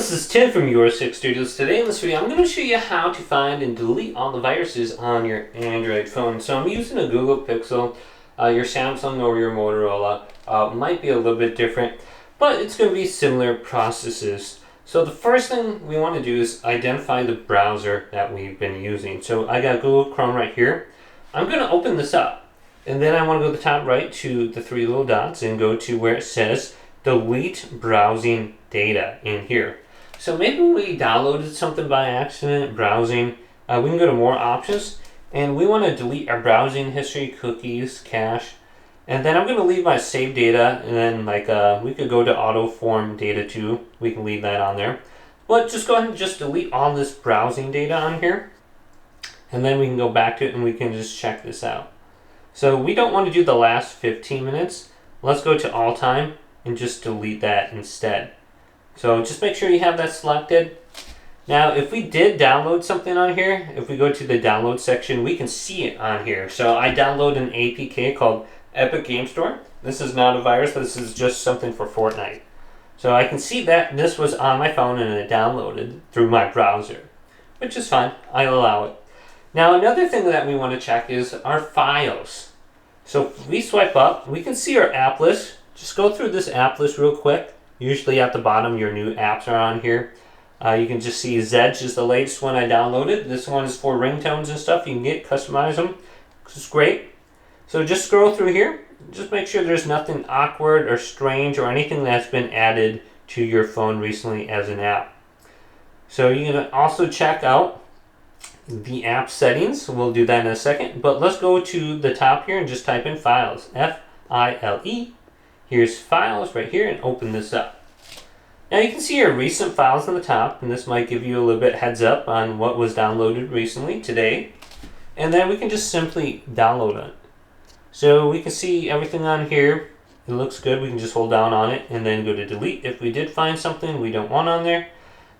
this is Tim from Your Six Studios. Today in this video, I'm going to show you how to find and delete all the viruses on your Android phone. So I'm using a Google Pixel. Your Samsung or your Motorola might be a little bit different, but it's going to be similar processes. So the first thing we want to do is identify the browser that we've been using. So I got Google Chrome right here. I'm going to open this up, and then I want to go to the top right to the three little dots and go to where it says delete browsing data in here. So maybe we downloaded something by accident, browsing. We can go to more options, and we want to delete our browsing history, cookies, cache, and then I'm going to leave my save data, and then we could go to auto form data too. We can leave that on there, but just go ahead and just delete all this browsing data on here, and then we can go back to it and we can just check this out. So we don't want to do the last 15 minutes. Let's go to all time and just delete that instead. So just make sure you have that selected. Now, if we did download something on here, if we go to the download section, we can see it on here. So I downloaded an APK called Epic Game Store. This is not a virus, this is just something for Fortnite. So I can see that this was on my phone and it downloaded through my browser, which is fine. I'll allow it. Now, another thing that we want to check is our files. So if we swipe up, we can see our app list. Just go through this app list real quick. Usually at the bottom, your new apps are on here. You can just see Zedge is the latest one I downloaded. This one is for ringtones and stuff. You can customize them. It's great. So just scroll through here. Just make sure there's nothing awkward or strange or anything that's been added to your phone recently as an app. So you can also check out the app settings. We'll do that in a second. But let's go to the top here and just type in files. F-I-L-E. Here's files right here, and open this up. Now you can see your recent files on the top, and this might give you a little bit heads up on what was downloaded recently today. And then we can just simply download it. So we can see everything on here. It looks good. We can just hold down on it and then go to delete if we did find something we don't want on there.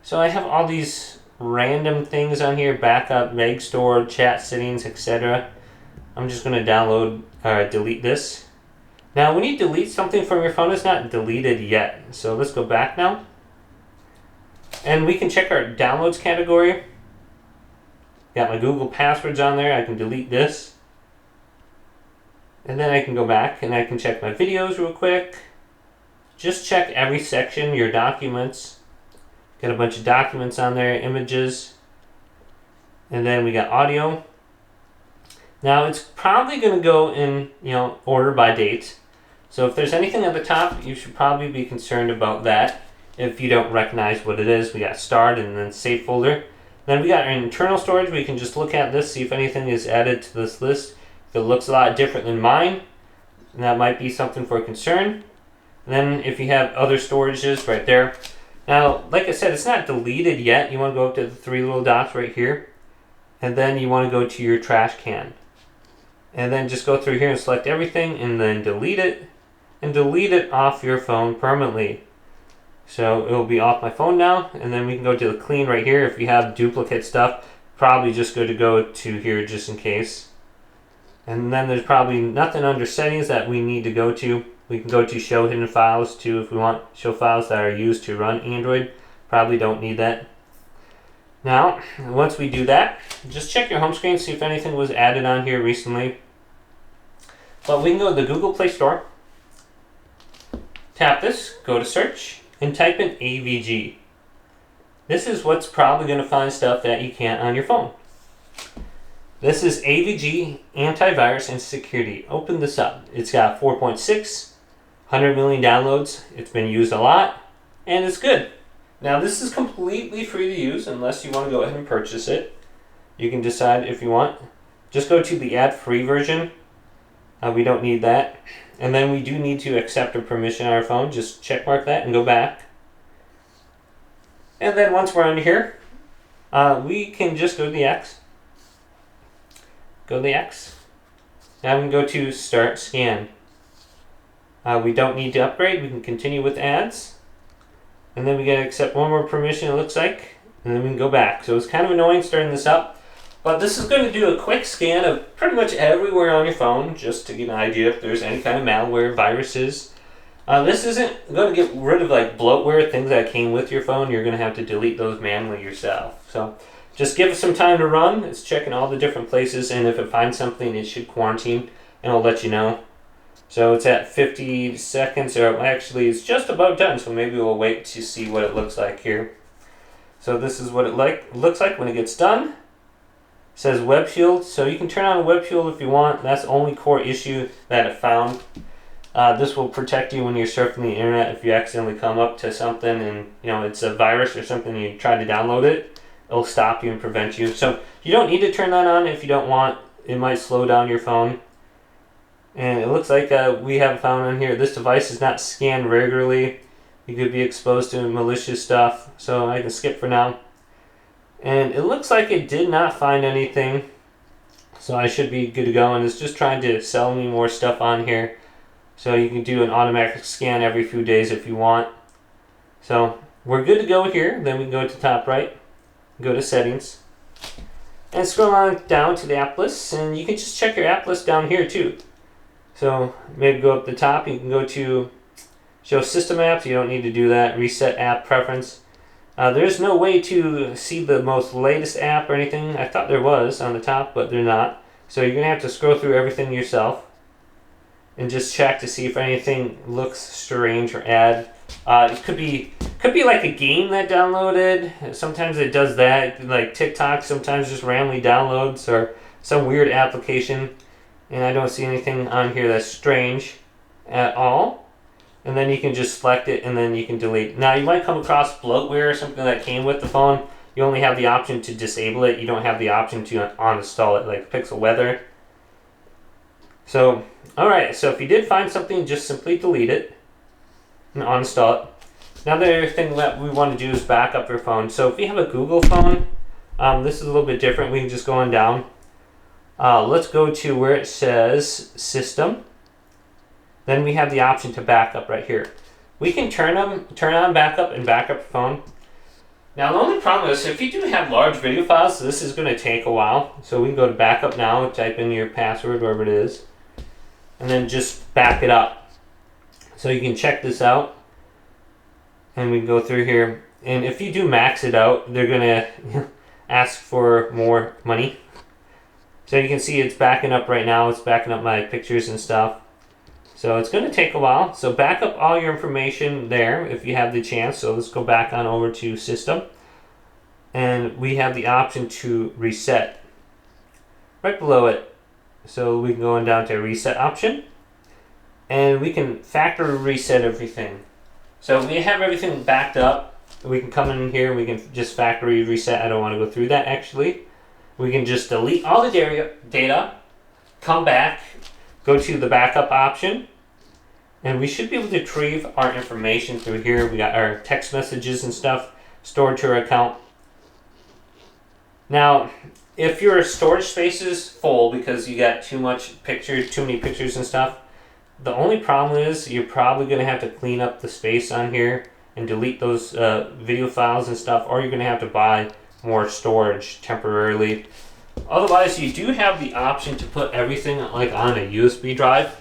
So I have all these random things on here: backup, meg store, chat settings, etc. I'm just going to delete this. Now, when you delete something from your phone, it's not deleted yet. So let's go back now. And we can check our downloads category. Got my Google passwords on there. I can delete this. And then I can go back and I can check my videos real quick. Just check every section, your documents. Got a bunch of documents on there, images. And then we got audio. Now, it's probably going to go in, order by date. So if there's anything at the top, you should probably be concerned about that. If you don't recognize what it is, we got start and then save folder. Then we got our internal storage. We can just look at this, see if anything is added to this list. If it looks a lot different than mine, that might be something for concern. And then if you have other storages right there. Now, like I said, it's not deleted yet. You want to go up to the three little dots right here. And then you want to go to your trash can. And then just go through here and select everything and then delete it. And delete it off your phone permanently. So it will be off my phone now. And then we can go to the clean right here. If you have duplicate stuff, probably just good to go to here just in case. And then there's probably nothing under settings that we need to go to. We can go to show hidden files too if we want. Show files that are used to run Android. Probably don't need that. Now, once we do that, just check your home screen, see if anything was added on here recently. But we can go to the Google Play Store. Tap this, go to search, and type in AVG. This is what's probably going to find stuff that you can't on your phone. This is AVG, antivirus and security. Open this up. It's got 4.6, 100 million downloads. It's been used a lot, and it's good. Now, this is completely free to use unless you want to go ahead and purchase it. You can decide if you want. Just go to the ad-free version. We don't need that. And then we do need to accept a permission on our phone. Just check mark that and go back. And then once we're under here, we can just go to the X. Go to the X. Now we can go to Start Scan. We don't need to upgrade. We can continue with ads. And then we got to accept one more permission, it looks like. And then we can go back. So it's kind of annoying starting this up. But this is going to do a quick scan of pretty much everywhere on your phone just to get an idea if there's any kind of malware, viruses. This isn't going to get rid of like bloatware, things that came with your phone. You're going to have to delete those manually yourself. So just give it some time to run. It's checking all the different places, and if it finds something, it should quarantine, and it'll let you know. So it's at 50 seconds, or actually it's just about done, so maybe we'll wait to see what it looks like here. So this is what it looks like when it gets done. It says Web Shield, so you can turn on Web Shield if you want. That's the only core issue that it found. This will protect you when you're surfing the internet. If you accidentally come up to something and it's a virus or something and you try to download it, it'll stop you and prevent you. So you don't need to turn that on if you don't want. It might slow down your phone. And it looks like we have found on here, this device is not scanned regularly. You could be exposed to malicious stuff, so I can skip for now. And it looks like it did not find anything, so I should be good to go. And it's just trying to sell me more stuff on here. So you can do an automatic scan every few days if you want. So we're good to go here. Then we can go to top right, go to settings, and scroll on down to the app list. And you can just check your app list down here too. So maybe go up the top, you can go to show system apps. You don't need to do that. Reset app preference. There's no way to see the most latest app or anything. I thought there was on the top, but they're not. So you're going to have to scroll through everything yourself and just check to see if anything looks strange or add. It could be like a game that downloaded. Sometimes it does that, like TikTok sometimes just randomly downloads, or some weird application. And I don't see anything on here that's strange at all. And then you can just select it and then you can delete. Now you might come across bloatware or something that came with the phone. You only have the option to disable it. You don't have the option to uninstall it, like Pixel Weather. So, alright, so if you did find something, just simply delete it and uninstall it. Now the other thing that we want to do is back up your phone. So if you have a Google phone, this is a little bit different. We can just go on down. Let's go to where it says System. Then we have the option to backup right here. We can turn on backup and back up your phone. Now the only problem is if you do have large video files, this is going to take a while. So we can go to backup now, type in your password, wherever it is, and then just back it up. So you can check this out. And we can go through here. And if you do max it out, they're going to ask for more money. So you can see it's backing up right now. It's backing up my pictures and stuff. So it's going to take a while. So back up all your information there if you have the chance. So let's go back on over to System. And we have the option to reset right below it. So we can go on down to Reset option. And we can factory reset everything. So we have everything backed up. We can come in here. We can just factory reset. I don't want to go through that actually. We can just delete all the data, come back, go to the backup option, and we should be able to retrieve our information through here. We got our text messages and stuff stored to our account. Now, if your storage space is full because you got too many pictures and stuff, the only problem is you're probably going to have to clean up the space on here and delete those video files and stuff, or you're going to have to buy more storage temporarily. Otherwise, you do have the option to put everything like on a USB drive.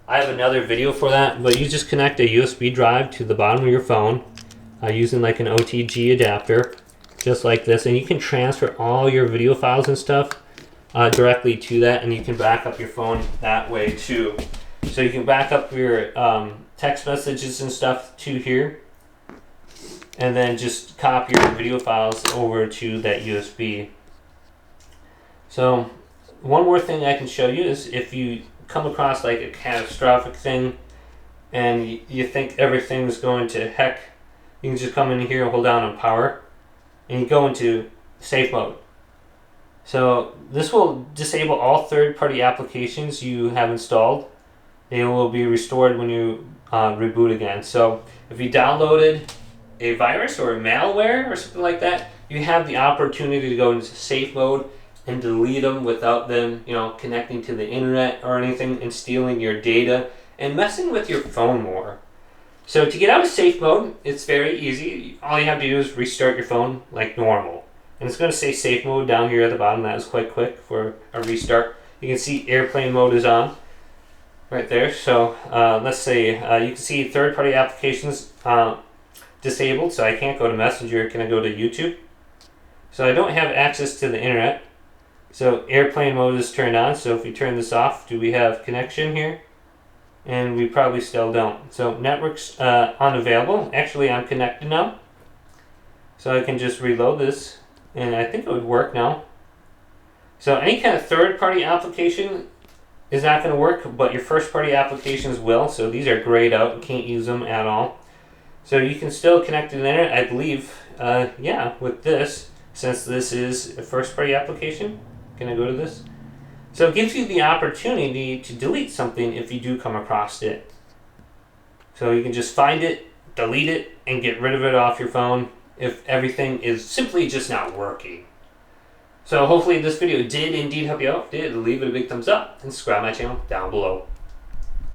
I have another video for that, but you just connect a USB drive to the bottom of your phone using like an OTG adapter, just like this, and you can transfer all your video files and stuff directly to that, and you can back up your phone that way too. So you can back up your text messages and stuff to here, and then just copy your video files over to that USB. So one more thing I can show you is if you come across like a catastrophic thing and you think everything's going to heck, you can just come in here and hold down on power and you go into safe mode. So this will disable all third-party applications you have installed. They will be restored when you reboot again. So if you downloaded a virus or a malware or something like that, you have the opportunity to go into safe mode and delete them without them, connecting to the internet or anything and stealing your data and messing with your phone more. So to get out of safe mode, it's very easy. All you have to do is restart your phone like normal. And it's going to say safe mode down here at the bottom. That is quite quick for a restart. You can see airplane mode is on. right there. So let's say you can see third-party applications disabled, so I can't go to Messenger. Can I go to YouTube? So I don't have access to the internet. So airplane mode is turned on, so if we turn this off, do we have connection here? And we probably still don't. So network's unavailable. Actually, I'm connected now. So I can just reload this, and I think it would work now. So any kind of third-party application is not going to work, but your first-party applications will. So these are grayed out. You can't use them at all. So you can still connect to the internet, I believe. Yeah, with this, since this is a first-party application. Can I go to this? So it gives you the opportunity to delete something if you do come across it. So you can just find it, delete it, and get rid of it off your phone if everything is simply just not working. So hopefully this video did indeed help you out. If it did, leave it a big thumbs up and subscribe to my channel down below.